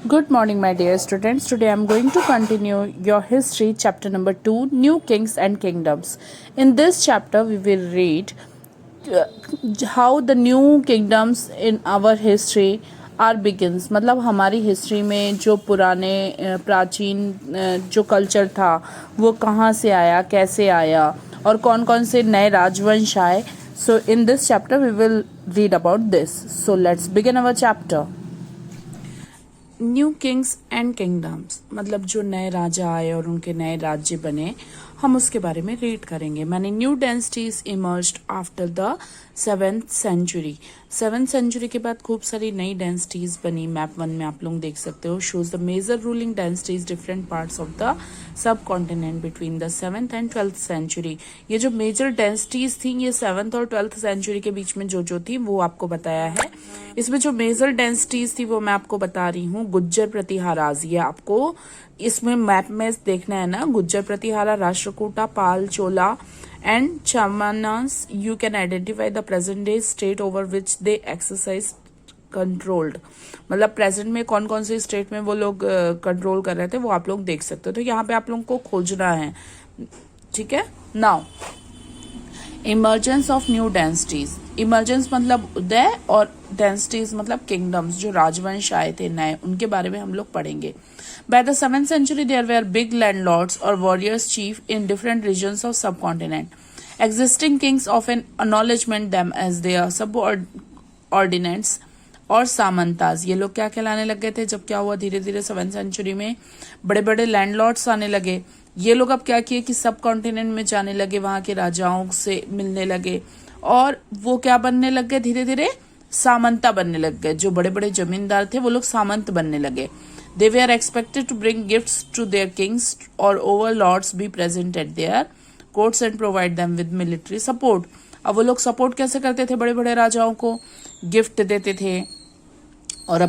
Good morning, my dear students. Today I am going to continue your history, chapter number 2, New Kings and Kingdoms. In this chapter, we will read uh, how the new kingdoms in our history are begins. मतलब हमारी history में जो पुराने प्राचीन जो culture था वो कहाँ से आया, कैसे आया और कौन कौन से नए राजवंश आए. So in this chapter we will read about this. So let's begin our chapter. New Kings and kingdoms मतलब जो नए राजा आए और उनके नए राज्य बने, हम उसके बारे में रीड करेंगे. मैंने new dynasties emerged after the 7th century. 7th century के बाद खूब सारी नई डेंसिटीज बनी. मैप 1 में आप लोग देख सकते हो. Shows the major ruling dynasties different parts of the subcontinent between the 7th and 12th century. ये जो मेजर डेंसिटीज थी ये 7th और 12th सेंचुरी के बीच में जो थी वो आपको बताया है. इसमें जो मेजर डेंसिटीज थी वो मैं आपको बता रही हूँ. गुज्जर प्रतिहाराज, ये आपको इसमें मैप में देखना है ना. Gujjar Pratihara, Rashtrakuta, Pala, Chola and Chamanas. You can identify the present day state over which they exercise controlled. मतलब प्रेजेंट में कौन कौन से स्टेट में वो लोग कंट्रोल कर रहे थे वो आप लोग देख सकते हो. तो यहाँ पे आप लोगों को खोजना है. ठीक है. Now emergence of new densities. Emergence मतलब उदय और डेंसिटीज मतलब किंगडम्स, जो राजवंश आए थे नए, उनके बारे में हम लोग पढ़ेंगे. By the 7th century, there were big landlords or warriors chief in different regions of subcontinent. Existing kings often acknowledged them as their subordinates और सामंताज. ये लोग क्या कहलाने लग गए थे जब क्या हुआ धीरे धीरे 7th सेंचुरी में बड़े बड़े लैंडलॉर्ड्स आने लगे. ये लोग अब क्या किए कि सब कॉन्टिनेंट में जाने लगे, वहां के राजाओं से मिलने लगे और वो क्या बनने लग गए, धीरे धीरे सामंता बनने लग गए. जो बड़े बड़े जमींदार थे वो लोग सामंत बनने लगे. They were expected to bring gifts to their kings or overlords, be present at their courts and provide them with military support. अब वो लोग सपोर्ट कैसे करते थे बड़े बड़े राजाओं को? गिफ्ट देते थे और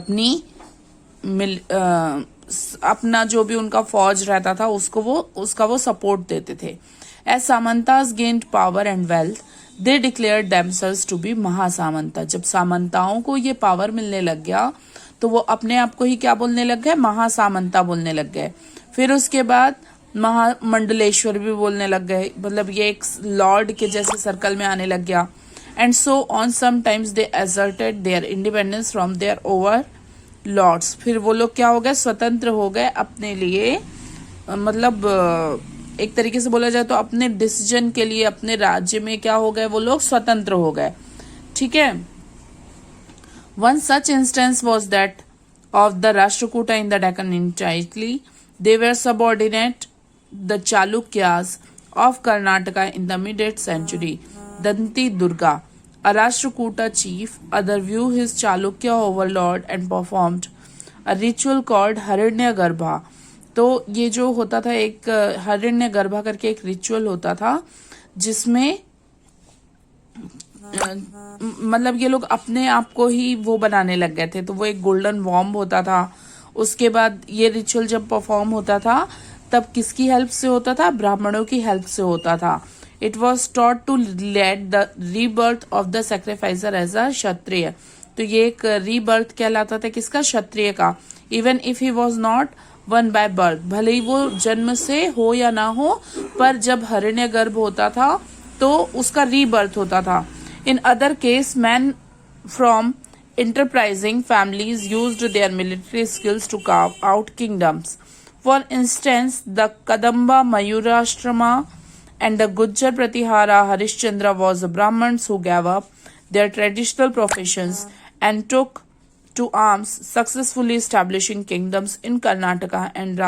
अपना जो भी उनका फौज रहता था उसका वो सपोर्ट देते थे. As सामंतास gained power and wealth, they declared themselves to be महासामंता. जब सामंताओं को ये पावर मिलने लग गया तो वो अपने आप को ही क्या बोलने लग गए, महासामंता बोलने लग गए. फिर उसके बाद महामंडलेश्वर भी बोलने लग गए, मतलब ये एक लॉर्ड के जैसे सर्कल में आने लग गया. And so on sometimes they asserted their independence from their overlords. फिर वो लोग क्या हो गए, स्वतंत्र हो गए अपने लिए. मतलब एक तरीके से बोला जाए तो अपने डिसीजन के लिए अपने राज्य में क्या हो गए, वो लोग स्वतंत्र हो गए. ठीक है. One such instance was that of the Rashtrakuta in the Deccan entirely. They were subordinate the Chalukyas of Karnataka in the mid-8th century. Danti Durga, a Rashtrakuta chief, overthrew his Chalukya overlord and performed a ritual called Hiranyagarbha. तो ये जो होता था एक हिरण्यगर्भा करके एक ritual होता था जिसमें मतलब ये लोग अपने आप को ही वो बनाने लग गए थे. तो वो एक गोल्डन वॉर्म होता था. उसके बाद ये रिचुअल जब परफॉर्म होता था तब किसकी हेल्प से होता था, ब्राह्मणों की हेल्प से होता था. It was thought to lead the rebirth of the sacrificer as a Kshatriya. तो ये एक रीबर्थ कहलाता था किसका, क्षत्रिय का. Even if he was not one by birth, भले ही वो जन्म से हो या ना हो, पर जब हिरण्य गर्भ होता था तो उसका रीबर्थ होता था. In other case, men from enterprising families used their military skills to carve out kingdoms. For instance, the Kadamba Mayurashtrama and the Gujjar Pratihara Harishchandra was the Brahmins who gave up their traditional professions and took to arms, successfully establishing kingdoms in Karnataka and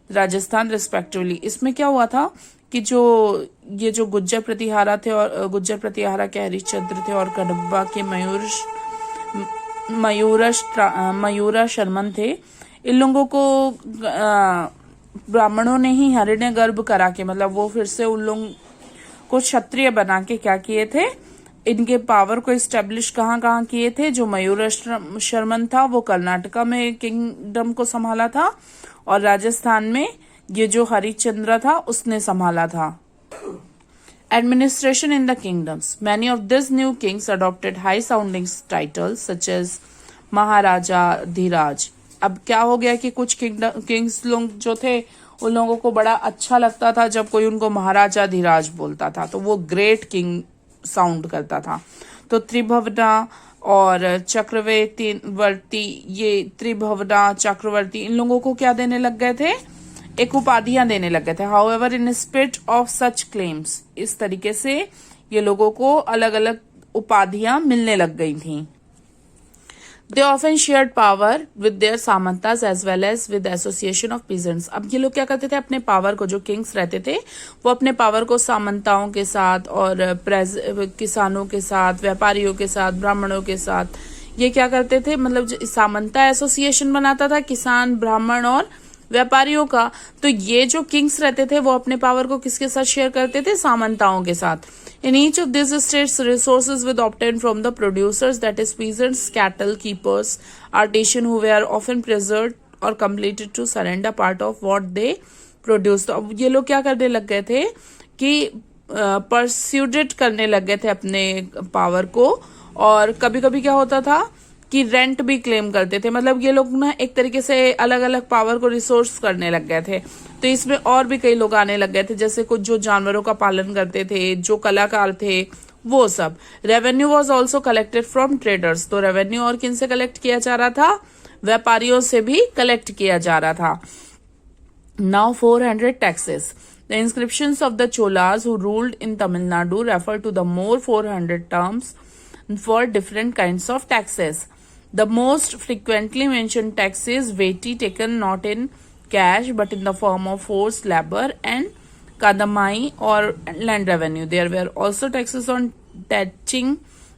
Rajasthan respectively. इसमें क्या हुआ था कि ये जो गुज्जर प्रतिहारा थे और गुज्जर प्रतिहारा के हरिश्चंद्र थे और कदम्बा के मयूरा शर्मन थे. इन लोगों को ब्राह्मणों ने ही हिरण्य गर्भ करा के, मतलब वो फिर से उन लोगों को क्षत्रिय बना के क्या किए थे, इनके पावर को इस्टेब्लिश कहाँ किए थे. जो मयूर शर्मन था वो कर्नाटका में किंगडम को संभाला था और राजस्थान में ये जो हरिश्चंद्र था उसने संभाला था. Administration in the kingdoms. Many of these new kings adopted high-sounding titles such as महाराजा धीराज। अब क्या हो गया कि कुछ किंग्स लोग जो थे उन लोगों को बड़ा अच्छा लगता था जब कोई उनको महाराजा धीराज बोलता था, तो वो ग्रेट किंग साउंड करता था। तो त्रिभुवना और चक्रवर्ती, ये त्रिभुवना चक्रवर्ती इन लोगों को क्या देने लग गए थे, एक उपाधियां देने लग गए थे। However in spirit of such claims, इस तरीके से ये लोगों को अलग अलग उपाधियां मिलने लग गई थी। They often shared power with their सामंतास as well as with association of peasants। अब ये लोग क्या करते थे, अपने पावर को, जो किंग्स रहते थे वो अपने पावर को सामंताओं के साथ और किसानों के साथ, व्यापारियों के साथ, ब्राह्मणों के साथ, ये क्या करते थे, मतलब सामंता एसोसिएशन बनाता था किसान, ब्राह्मण और व्यापारियों का। तो ये जो किंग्स रहते थे वो अपने पावर को किसके साथ शेयर करते थे, सामंताओं के साथ। In each of these states, resources were obtained from the producers, that is peasants, cattle keepers, artisans, who were often pressured or compelled to surrender part of what they produced। तो अब ये लोग क्या करने लग गए थे कि परस्यूडेड करने लग गए थे अपने पावर को, और कभी कभी क्या होता था कि रेंट भी क्लेम करते थे। मतलब ये लोग ना एक तरीके से अलग अलग पावर को रिसोर्स करने लग गए थे। तो इसमें और भी कई लोग आने लग गए थे, जैसे कुछ जो जानवरों का पालन करते थे, जो कलाकार थे, वो सब। Revenue was also collected from traders. तो रेवेन्यू और किन से कलेक्ट किया जा रहा था, व्यापारियों से भी कलेक्ट किया जा रहा था। Now 400 taxes. The inscriptions of the Cholas who ruled in Tamil Nadu refer to the more 400 terms for different kinds of taxes. The most frequently mentioned tax is veti, taken not in cash but in the form of forced labor, and kadamai or land revenue. There were also taxes on thatching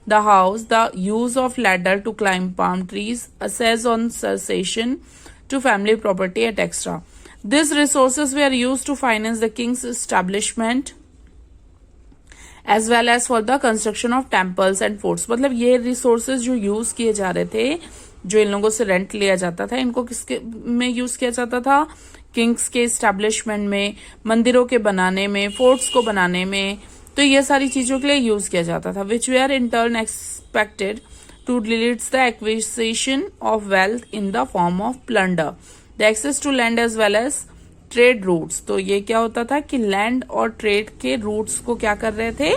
the house, the use of ladder to climb palm trees, assess on succession to family property, etc. These resources were used to finance the king's establishment as well as for the construction of temples and forts। मतलब ये resources जो use किए जा रहे थे, जो इन लोगों से रेंट लिया जाता था, इनको किसके में यूज किया जाता था, किंग्स के एस्टेब्लिशमेंट में, मंदिरों के बनाने में, फोर्ट्स को बनाने में। तो ये सारी चीजों के लिए यूज किया जाता था, which were in turn expected to leads the acquisition of wealth in the form of plunder, the access to land as well as trade routes. तो ये क्या होता था कि लैंड और ट्रेड के रूट्स को क्या कर रहे थे,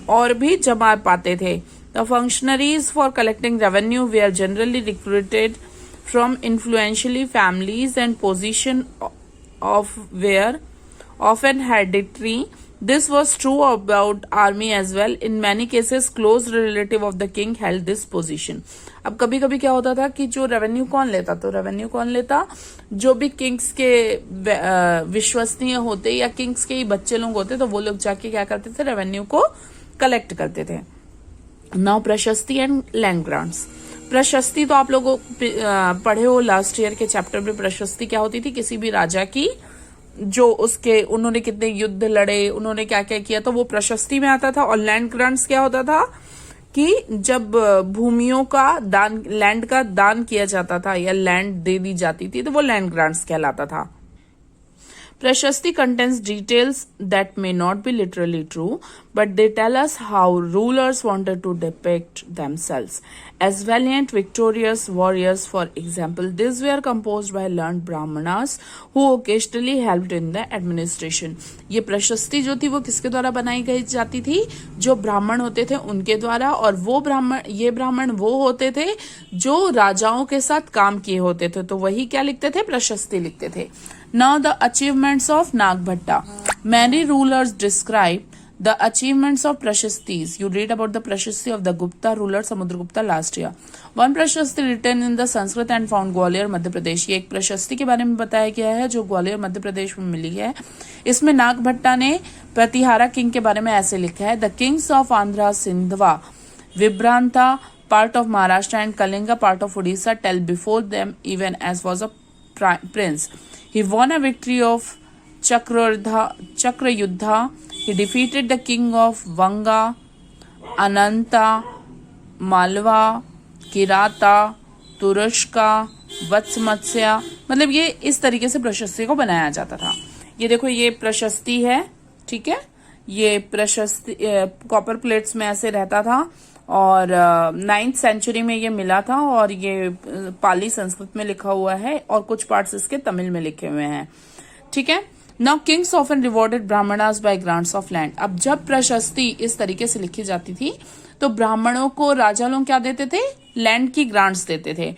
और भी जमा पाते थे। The functionaries for collecting revenue were generally recruited from influentially families and position of were often hereditary. This was true about army as well. In many cases, close relative of the king held this position. अब कभी कभी क्या होता था कि जो revenue कौन लेता, तो रेवेन्यू कौन लेता, जो भी किंग्स के विश्वसनीय होते या किंग्स के ही बच्चे लोग होते, तो वो लोग जाके क्या करते थे, रेवेन्यू को कलेक्ट करते थे। नाउ प्रशस्ति एंड लैंड ग्रांट्स। प्रशस्ति तो आप लोगों पढ़े हो लास्ट ईयर के चैप्टर में। प्रशस्ति क्या होती थी, किसी भी राजा की जो उसके उन्होंने कितने युद्ध लड़े, उन्होंने क्या क्या किया, तो वो प्रशस्ति में आता था। और लैंड ग्रांट्स क्या होता था कि जब भूमियों का दान, लैंड का दान किया जाता था या लैंड दे दी जाती थी, तो वो लैंड ग्रांट्स कहलाता था। Prashasti contains details that may not be literally true, but they tell us how rulers wanted to depict themselves as valiant, victorious warriors. For example, these were composed by learned brahmanas who occasionally helped in the administration. ये प्रशस्ति जो थी वो किसके द्वारा बनाई गई जाती थी, जो ब्राह्मण होते थे उनके द्वारा। और वो ब्राह्मण, ये ब्राह्मण वो होते थे जो राजाओं के साथ काम किए होते थे, तो वही क्या लिखते थे, प्रशस्ति लिखते थे। Now the achievements of Nagbhatta. Many rulers describe the achievements of Prashastis. You read about the Prashasti of the Gupta ruler Samudragupta last year. One Prashasti written in the Sanskrit and found Gwalior, Madhya Pradesh. ये एक प्रशस्ति के बारे में बताया गया है जो ग्वालियर मध्य प्रदेश में मिली है। इसमें नागभट्टा ने प्रतिहारा किंग के बारे में ऐसे लिखा है, The kings of Andhra, Sindhva, Vibranta, part of Maharashtra and Kalinga, part of Odisha, tell before them even as was a prince. He won a victory of Chakrayuddha. He defeated the king of Vanga, Ananta, Malwa, Kirata, Turushka, वत्समत्स्य। मतलब ये इस तरीके से प्रशस्ति को बनाया जाता था। ये देखो ये प्रशस्ति है, ठीक है, ये प्रशस्ति कॉपर प्लेट्स में ऐसे रहता था और 9th सेंचुरी में ये मिला था और ये पाली संस्कृत में लिखा हुआ है और कुछ पार्ट्स इसके तमिल में लिखे हुए हैं। ठीक है। Now kings often rewarded Brahmanas by grants of land. अब जब प्रशस्ति इस तरीके से लिखी जाती थी तो ब्राह्मणों को राजा लोग क्या देते थे, लैंड की ग्रांट्स देते थे।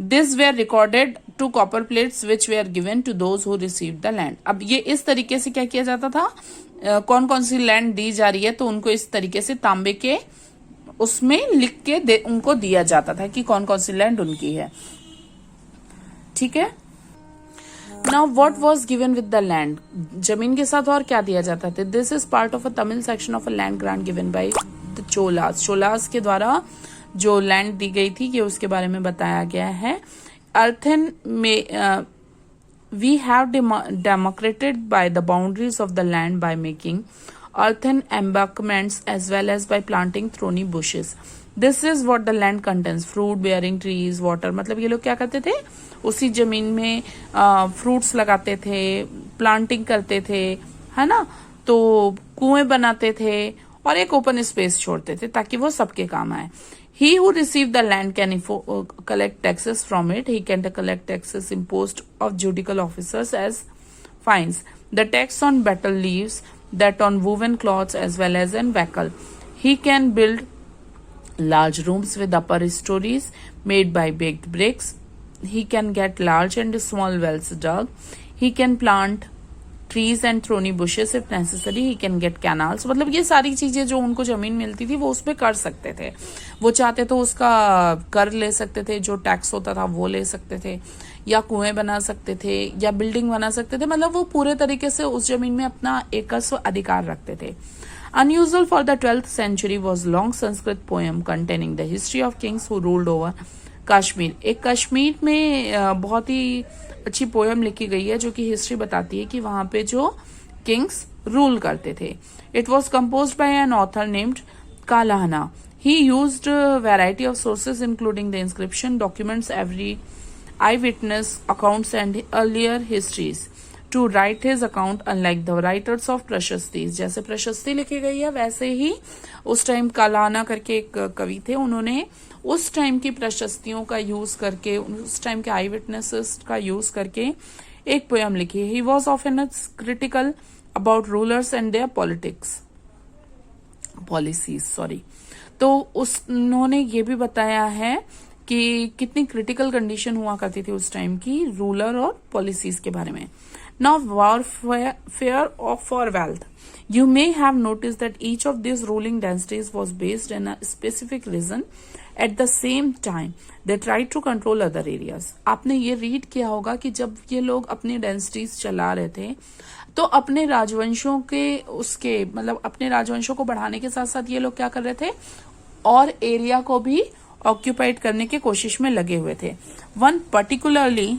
This were recorded to copper plates which were given to those who received the land. अब ये इस तरीके से क्या किया जाता था, कौन कौन सी लैंड दी जा रही है तो उनको इस तरीके से तांबे के उसमें लिख के उनको दिया जाता था कि कौन कौन सी लैंड उनकी है। ठीक है। Now what was given with the land, जमीन के साथ और क्या दिया जाता था। This is part of a Tamil section of a land grant given by the Cholas. Cholas के द्वारा जो लैंड दी गई थी ये उसके बारे में बताया गया है। अर्थन में we have demarcated by the boundaries of the land by making earthen embankments as well as by planting thorny bushes. This is what the land contains, fruit bearing trees, water। मतलब ये लोग क्या करते थे, उसी जमीन में फ्रूट्स लगाते थे, प्लांटिंग करते थे, है ना, तो कुएं बनाते थे और एक ओपन स्पेस छोड़ते थे ताकि वो सबके काम आए। He who received the land can collect taxes from it. He can collect taxes imposed of judicial officers as fines. The tax on betel leaves, that on woven cloths as well as on vehicle. He can build large rooms with upper stories made by baked bricks. He can get large and small wells dug. He can plant trees and thorny bushes if necessary. He can get canals। मतलब ये सारी चीजें जो उनको जमीन मिलती थी वो उसपे कर सकते थे। वो चाहते तो उसका कर ले सकते थे, जो टैक्स होता था वो ले सकते थे, या कुएं बना सकते थे, या बिल्डिंग बना सकते थे। मतलब वो पूरे तरीके से उस जमीन में अपना एकस्व अधिकार रखते थे। Unusual for the 12th century was long Sanskrit poem containing the history of kings who ruled over Kashmir. एक कश्मीर में बहुत ही अच्छी पोयम लिखी गई है जो कि हिस्ट्री बताती है कि वहां पे जो किंग्स रूल करते थे। It was composed by an author named Kalhana. He used variety of sources including the inscription, documents, every eyewitness accounts and earlier histories to write his account unlike the writers of prashasti. जैसे प्रशस्ति लिखी गई है वैसे ही उस time कालाहना करके एक कवि थे, उन्होंने उस टाइम की प्रशस्तियों का यूज करके, उस टाइम के आई विटनेसेस का यूज करके एक पोयम लिखी। He was often critical about rulers and there policies. Sorry. तो उन्होंने ये भी बताया है कि कितनी क्रिटिकल कंडीशन हुआ करती थी उस टाइम की रूलर और पॉलिसीज के बारे में। Now warfare for wealth. You may have noticed that each of these ruling dynasties was based in a specific region. At the same time, they tried to control other areas. आपने ये read किया होगा कि जब ये लोग अपनी dynasties चला रहे थे तो अपने राजवंशों के उसके मतलब अपने राजवंशों को बढ़ाने के साथ साथ ये लोग क्या कर रहे थे, और एरिया को भी ऑक्यूपाइड करने की कोशिश में लगे हुए थे। One particularly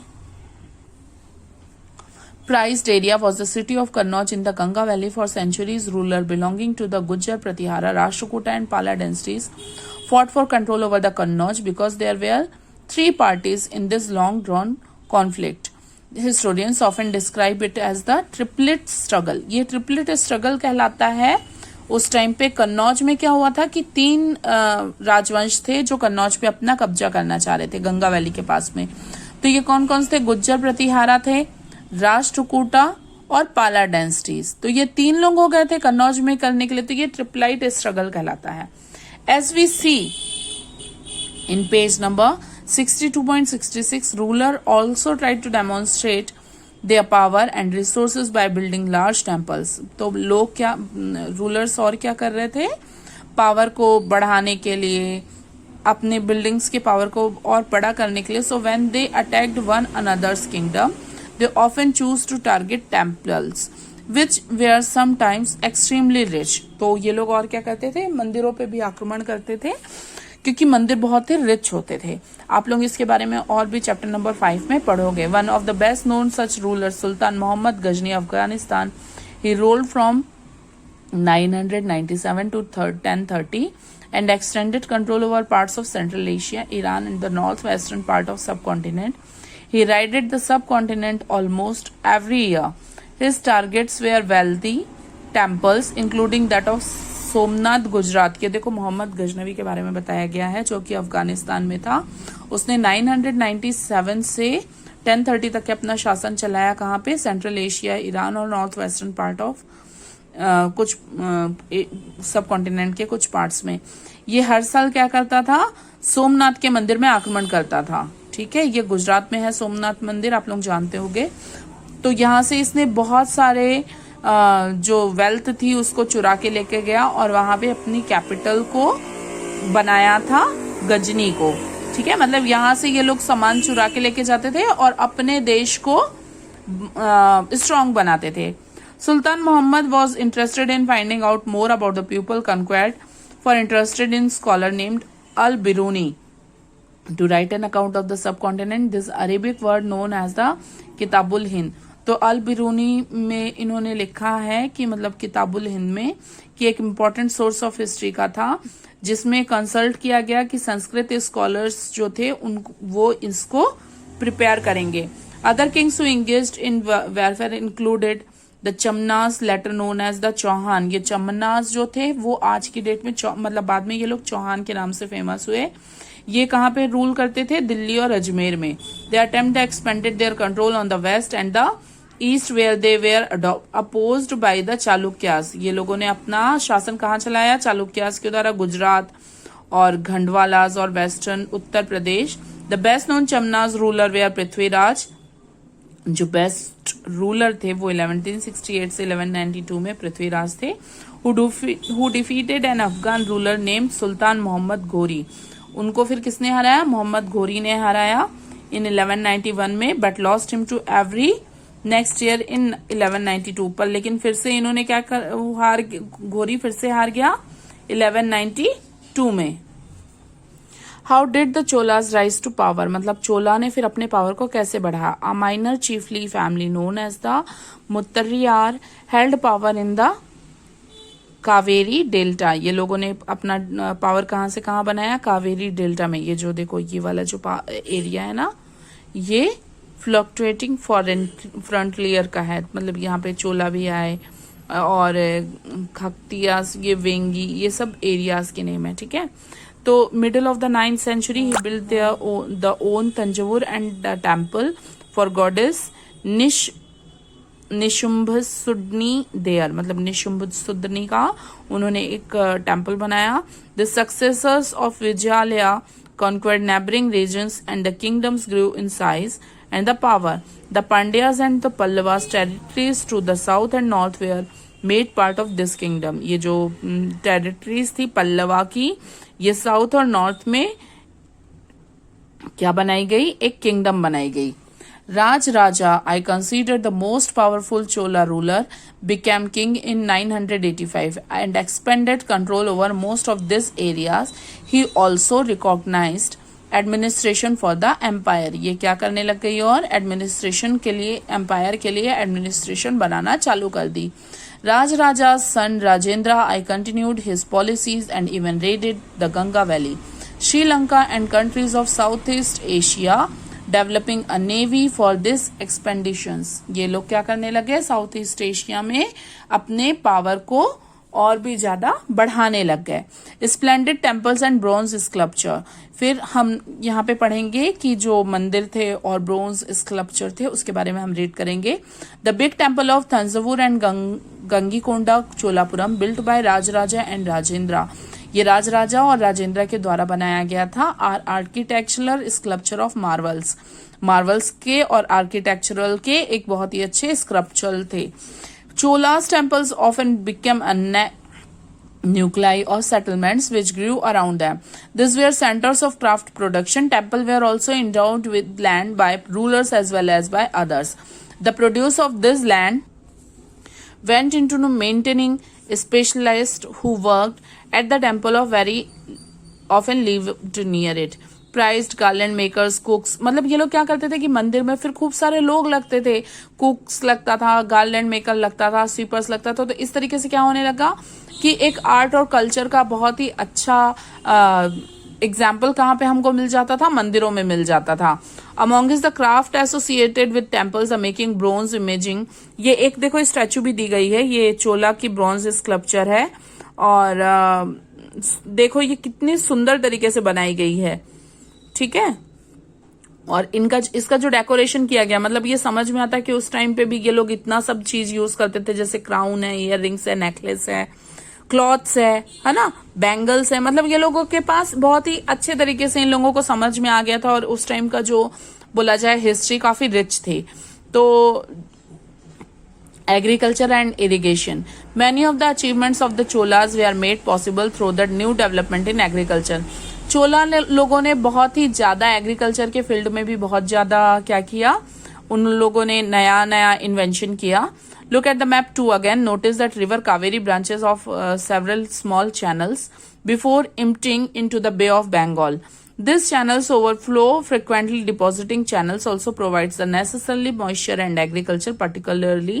prized area was the city of Kannauj in the Ganga Valley. For centuries, rulers belonging to the Gujjar, Pratihara, Rashtrakuta and Pala dynasties fought for control over the Kannauj because there were three parties in this long-drawn conflict. Historians often describe it as the triplet struggle. ये triplet struggle कहलाता है। उस time पे कन्नौज में क्या हुआ था कि तीन राजवंश थे जो कन्नौज पे अपना कब्जा करना चाह रहे थे गंगा वैली के पास में। तो ये कौन कौन से थे, गुज्जर प्रतिहारा थे, राष्ट्रकूटा और पाला डायनेस्टीज। तो ये तीन लोग हो गए थे कन्नौज में करने के लिए। तो ये ट्रिपलाइट स्ट्रगल कहलाता है। As we see in page number 62.66, ruler also tried to demonstrate their power and resources by building large temples. तो लोग क्या, रूलर्स और क्या कर रहे थे, पावर को बढ़ाने के लिए, अपने बिल्डिंग्स के पावर को और बड़ा करने के लिए। So when they attacked one another's kingdom they often choose to target temples which were sometimes extremely rich। तो ये लोग और क्या करते थे, मंदिरों पे भी आक्रमण करते थे क्योंकि मंदिर बहुत ही रिच होते थे। आप लोग इसके बारे में और भी चैप्टर नंबर 5 में पढ़ोगे। One of the best known such ruler Sultan Mohammad Ghazni Afghanistan. He ruled from 997 to 1030 and extended control over parts of Central Asia, Iran and the northwestern part of subcontinent. He raided the subcontinent almost every year. His targets were wealthy temples, including that of Somnath Gujarat के, देखो मोहम्मद गजनवी के बारे में बताया गया है जो कि अफगानिस्तान में था। उसने 997 से 1030 तक के अपना शासन चलाया। कहाँ पे? सेंट्रल एशिया, ईरान और नॉर्थ वेस्टर्न पार्ट ऑफ कुछ सब कॉन्टिनेंट के कुछ पार्ट्स में। ये हर साल क्या करता था? सोमनाथ के मंदिर में आक्रमण करता था। ठीक है, ये गुजरात में है सोमनाथ मंदिर, आप लोग जानते होंगे। तो यहाँ से इसने बहुत सारे जो वेल्थ थी उसको चुरा के लेके गया और वहां पे अपनी कैपिटल को बनाया था, गजनी को। ठीक है, मतलब यहाँ से ये लोग सामान चुरा के लेके जाते थे और अपने देश को स्ट्रांग बनाते थे। Sultan Mohammad was interested in finding out more about the people conquered for interested in scholar named Al Biruni to write an account of the subcontinent. This Arabic word known as the Kitab ul Hind. तो Al Biruni में इन्होंने लिखा है कि मतलब किताबुल हिंद में कि एक इम्पॉर्टेंट सोर्स ऑफ हिस्ट्री का था, जिसमें कंसल्ट किया गया कि संस्कृत स्कॉलर्स जो थे वो इसको प्रिपेयर करेंगे। Other kings who engaged in welfare included the Chamanas, later known as the Chauhan. ये चमनास जो थे वो आज की डेट में मतलब बाद में ये लोग चौहान के नाम से फेमस हुए। ये कहाँ पे रूल करते थे? दिल्ली और अजमेर में। They attempt expanded their control on the west and the east where they were opposed by the Chalukyas. ये लोगों ने अपना शासन कहाँ चलाया? चालुक्यास के द्वारा गुजरात और खंडवालास और western Uttar Pradesh. The best known Chamanas ruler were Prithviraj. जो बेस्ट रूलर थे वो 1168 से 1192 में पृथ्वीराज थे। Who defeated an Afghan ruler named Sultan Mohammad Ghori. उनको फिर किसने हराया? मोहम्मद घोरी ने हराया इन 1191 में, but lost him to every next year in 1192 पर। लेकिन फिर से इन्होंने क्या घोरी फिर से हार गया 1192 में। How did the Cholas rise to power? मतलब चोला ने फिर अपने पावर को कैसे बढ़ाया? A minor chiefly family known as the Muttariyar held power in the Kaveri delta. ये लोगों ने अपना पावर कहाँ से कहाँ बनाया? कावेरी डेल्टा में। ये जो देखो ये वाला जो एरिया है ना, ये फ्लक्चुएटिंग फ्रंटियर का है। मतलब यहाँ पे चोला भी आए और खक्तियास, ये वेंगी, ये सब एरियाज के नेम है। ठीक है, तो middle of the 9th century he built the own Tanjavur and the temple for goddess Nishumbhasudani there. मतलब निशुम्भसुदनी का उन्होंने एक टेम्पल बनाया। The successors of Vijayalaya conquered neighboring regions and the kingdoms grew in size and the power. The Pandyas and the Pallavas territories to the south and north were made part of this kingdom. ये जो territories थी पल्लवा की, ये south और north में क्या बनाई गई? एक किंगडम बनाई गई। Raj Raja, I consider the most powerful Chola ruler, became king in 985 and expanded control over most of these areas. He also recognized administration for the empire. ये क्या करने लग गई? और administration के लिए, empire के लिए administration बनाना चालू कर दी। Raj Raja's son Rajendra I continued his policies and even raided the Ganga Valley, Sri Lanka and countries of Southeast Asia, developing a navy for this expeditions. ये लोग क्या करने लगे? साउथ ईस्ट एशिया में अपने power को और भी ज्यादा बढ़ाने लग गए। Splendid temples and bronze sculpture. फिर हम यहाँ पे पढ़ेंगे कि जो मंदिर थे और ब्रोंज स्कल्पचर थे उसके बारे में हम रीड करेंगे। The big temple of Thanjavur and Gangaikonda Cholapuram built by Rajaraja and Rajendra. ये राजराजा और राजेंद्र के द्वारा बनाया गया था। आर्किटेक्चरल स्कल्पचर ऑफ मार्वल्स के और आर्किटेक्चरल के एक बहुत ही अच्छे स्कल्पचर थे। Cholas temples often became nuclei or settlements which grew around them. These were centers of craft production. Temples were also endowed with land by rulers as well as by others. The produce of this land went into maintaining specialists who worked at the temple of very often lived near it. Prized garland makers, कुक्स। मतलब ये लोग क्या करते थे कि मंदिर में फिर खूब सारे लोग लगते थे, कुक्स लगता था, गार्लैंड मेकर लगता था, स्वीपर्स लगता था। तो इस तरीके से क्या होने लगा कि एक आर्ट और कल्चर का बहुत ही अच्छा एग्जाम्पल कहाँ पे हमको मिल जाता था? मंदिरों में मिल जाता था। Among is the craft associated with temples are making bronze imaging. ये एक देखो स्टैचू भी दी गई है, ये चोला की ब्रोंज स्कल्पचर है और देखो ये कितनी सुंदर तरीके से बनाई गई है, ठीक है। और इसका जो डेकोरेशन किया गया, मतलब ये समझ में आता है कि उस टाइम पे भी ये लोग इतना सब चीज यूज करते थे, जैसे क्राउन है, ईयर रिंग्स है, नेकलेस है, क्लॉथ्स है ना, बैंगल्स है। मतलब ये लोगों के पास बहुत ही अच्छे तरीके से इन लोगों को समझ में आ गया था, और उस टाइम का जो बोला जाए हिस्ट्री काफी रिच थी। तो agriculture and irrigation. Many of the achievements of the Cholas were made possible through the new development in agriculture. चोला लोगों ने बहुत ही ज्यादा एग्रीकल्चर के फील्ड में भी बहुत ज्यादा क्या किया, उन लोगों ने नया नया इन्वेंशन किया। Look at the map 2 again. Notice that river Kaveri branches off several small channels before emptying into the Bay of Bengal. These channels overflow frequently. Depositing channels also provides the necessary moisture and agriculture, particularly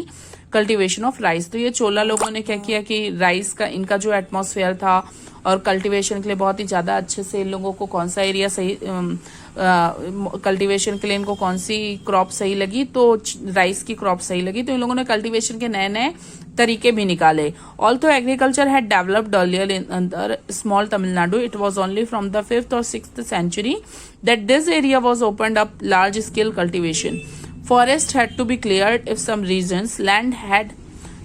cultivation of rice. तो ये चोला लोगों ने क्या किया कि rice का इनका जो एटमॉस्फेयर था और कल्टीवेशन के लिए बहुत ही ज्यादा अच्छे से इन लोगों को कौन सा एरिया सही, कल्टीवेशन के लिए इनको कौन सी क्रॉप सही लगी, तो राइस की क्रॉप सही लगी, तो इन लोगों ने कल्टीवेशन के नए नए तरीके भी निकाले। Also agriculture had developed earlier in अंदर small Tamil Nadu, it was only from the 5th और 6th century that this area was opened up large scale cultivation. Forest had to be cleared if some regions, land had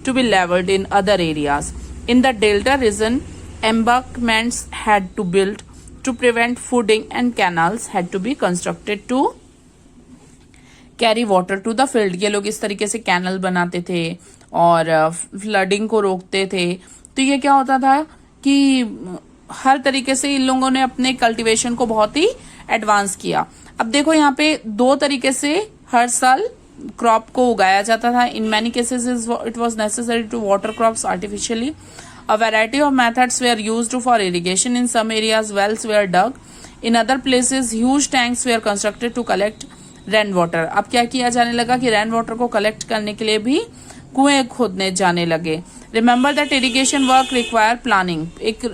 to be leveled in other areas. In the delta region, embankments had to build to prevent flooding and canals had to be constructed to carry water to the field. ये लोग इस तरीके से canal बनाते थे और flooding को रोकते थे। तो ये क्या होता था कि हर तरीके से इन लोगों ने अपने कल्टीवेशन को बहुत ही एडवांस किया। अब देखो यहाँ पे दो तरीके से हर साल क्रॉप को उगाया जाता था। In many cases it was necessary to water crops artificially. A variety of methods were used for irrigation. In some areas, wells were dug. In other places, huge tanks were constructed to collect rain water. अब क्या किया जाने लगा कि rain water को collect करने के लिए भी कुएं खोदने जाने लगे। Remember that irrigation work require planning. एक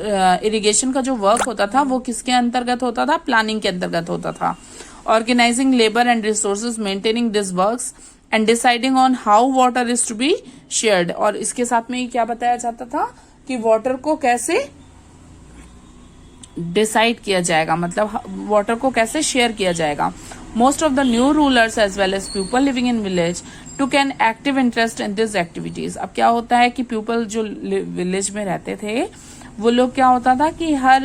इरिगेशन का जो वर्क होता था वो किसके अंतर्गत होता था, प्लानिंग के अंतर्गत होता था। Organising labour and resources, maintaining this works and deciding on how water is to be shared. और इसके साथ में क्या बताया जाता था कि वाटर को कैसे डिसाइड किया जाएगा, मतलब वाटर को कैसे शेयर किया जाएगा। Most of the new rulers as well as people living in village took an active interest in this activities. अब क्या होता है कि पीपल जो विलेज में रहते थे वो लोग क्या होता था कि हर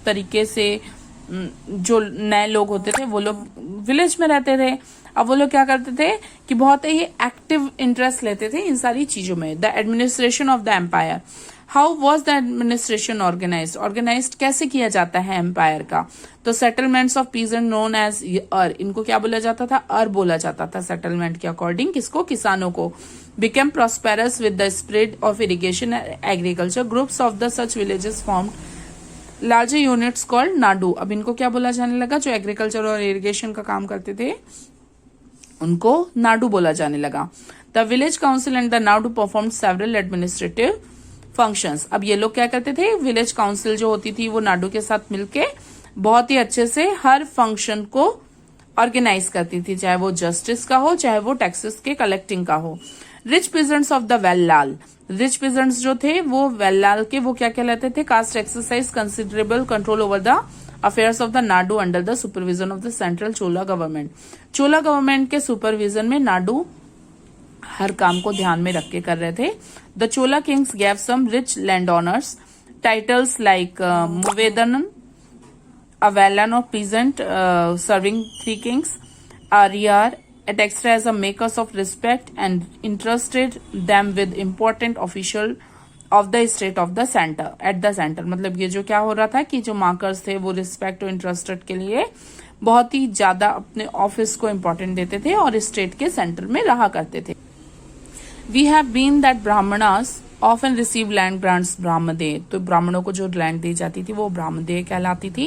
तरीके से जो नए लोग होते थे वो लोग विलेज में रहते थे। अब वो लोग क्या करते थे कि बहुत ही एक्टिव इंटरेस्ट लेते थे इन सारी चीजों में। The administration of the empire, how was the administration organised, organised कैसे किया जाता है एम्पायर का। तो settlements of peasant known as ur, इनको क्या बोला जाता था, अर बोला जाता था सेटलमेंट के अकॉर्डिंग, किसको, किसानों को। Became prosperous with the spread of irrigation agriculture, groups of the such villages formed larger units called Nadu. अब इनको क्या बोला जाने लगा, जो एग्रीकल्चर और इरिगेशन का काम करते थे उनको नाडू बोला जाने लगा। The village council and the Nadu perform several administrative functions. अब ये लोग क्या करते थे, विलेज काउंसिल जो होती थी वो नाडू के साथ मिलके बहुत ही अच्छे से हर फंक्शन को ऑर्गेनाइज करती थी, चाहे वो जस्टिस का हो चाहे वो टैक्सेस के कलेक्टिंग का हो। Rich peasants of the Vellala, rich peasants जो थे वो वेल्लाल के वो क्या कहलाते थे, caste exercise considerable control over the affairs of the nadu under the supervision of the central Chola government. Chola government के सुपरविजन में नाडू हर काम को ध्यान में रख के कर रहे थे। The Chola kings gave some rich landowners titles like muvendavelan, a vallon of peasant serving 3 kings, Ariyar, et extra as a makers of respect and entrusted them with important official of the state of the center at the center। मतलब ये जो क्या हो रहा था कि जो markers थे वो रिस्पेक्ट और इंटरेस्टेड के लिए बहुत ही ज्यादा अपने ऑफिस को इम्पोर्टेंट देते थे और स्टेट के सेंटर में रहा करते थे। We have been that Brahmanas often receive land grants brahmadeya, तो ब्राह्मणों को जो लैंड दी जाती थी वो ब्राह्मदेय कहलाती थी।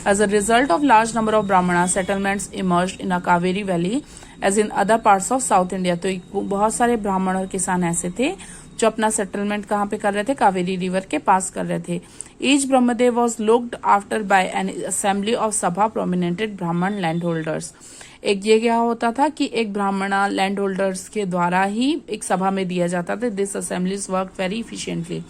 As a result of large number of Brahmana settlements emerged in a Kaveri valley as in other parts of South India. तो बहुत सारे ब्राह्मण और किसान ऐसे थे जो अपना सेटलमेंट कहाँ पे कर रहे थे, कावेरी रिवर के पास कर रहे थे। Each Brahmadev was looked after bye N assembly of सभा प्रोमिनेंटेड ब्राह्मण लैंड होल्डर्स। एक ये क्या होता था कि एक ब्राह्मणा लैंड होल्डर्स के द्वारा ही एक सभा में दिया जाता था। This assemblies work very efficiently.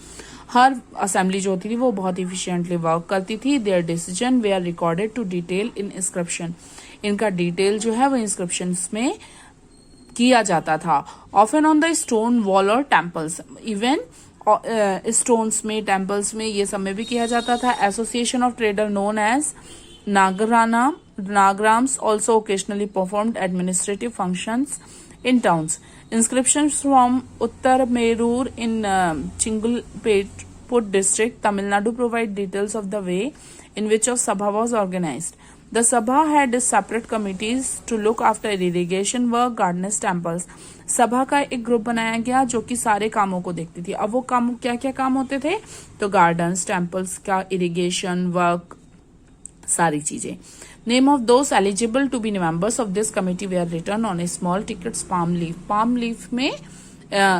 हर असेंबली जो होती थी वो बहुत इफिशिएंटली वर्क करती थी। Their decision they are recorded to detail in inscription, इनका डिटेल जो है वो इंस्क्रिप्शन में किया जाता था। Often on the stone wall और टेम्पल्स, इवन स्टोन्स में, टेम्पल्स में, ये सब में भी किया जाता था। Association of trader known as Nagrams also occasionally performed administrative functions in towns. Inscriptions from Uttar Merur in Chingalpet district, Tamil Nadu provide details of the way in which a Sabha was organized. The Sabha had separate committees to look after irrigation work, gardens, temples. सभा का एक group बनाया गया जो कि सारे कामों को देखती थी। अब वो काम क्या क्या काम होते थे, तो गार्डन्स, टेम्पल्स का इरिगेशन वर्क, सारी चीजें। Name of those eligible to be members of this committee were written on a small tickets palm leaf, palm leaf में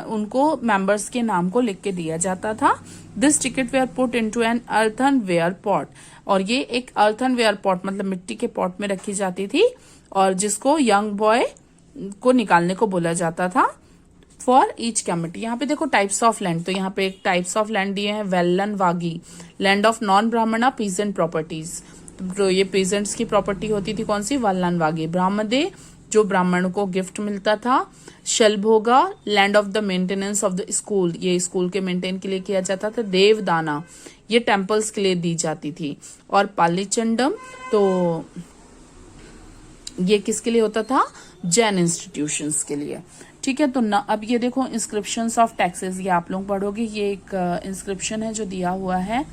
उनको मेंबर्स के नाम को लिख के दिया जाता था। This ticket were put into an earthenware pot, और ये एक अर्थन वेयर पॉट मतलब मिट्टी के पॉट में रखी जाती थी, और जिसको यंग बॉय को निकालने को बोला जाता था फॉर ईच कमिटी। यहाँ पे देखो टाइप्स ऑफ लैंड, तो यहाँ पे एक टाइप्स ऑफ लैंड दिए हैं, वेल्लन वागी, लैंड ऑफ नॉन ब्राह्मणा, पीजेंट प्रॉपर्टीज, तो ये पीजेंट्स की प्रॉपर्टी होती थी कौन सी, वल्लन वागी। ब्राह्मदे, जो ब्राह्मण को गिफ्ट मिलता था। Shalabhoga, land of the maintenance of the school, ये स्कूल के मेंटेन के लिए किया जाता था। देवदाना, ये टेम्पल्स के लिए दी जाती थी। और पालीचंडम, तो ये किसके लिए होता था, जैन इंस्टीट्यूशंस के लिए। ठीक है, तो न अब ये देखो इंस्क्रिप्शंस ऑफ टैक्सेस, ये आप लोग पढ़ोगे। ये एक इंस्क्रिप्शन है जो दिया हुआ है,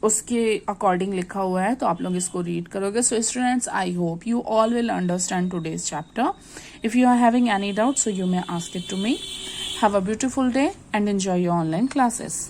उसके अकॉर्डिंग लिखा हुआ है, तो आप लोग इसको रीड करोगे। So students, I hope you all will understand today's chapter. If you are having any doubt, so you may ask it to me. Have a beautiful day and enjoy your online classes.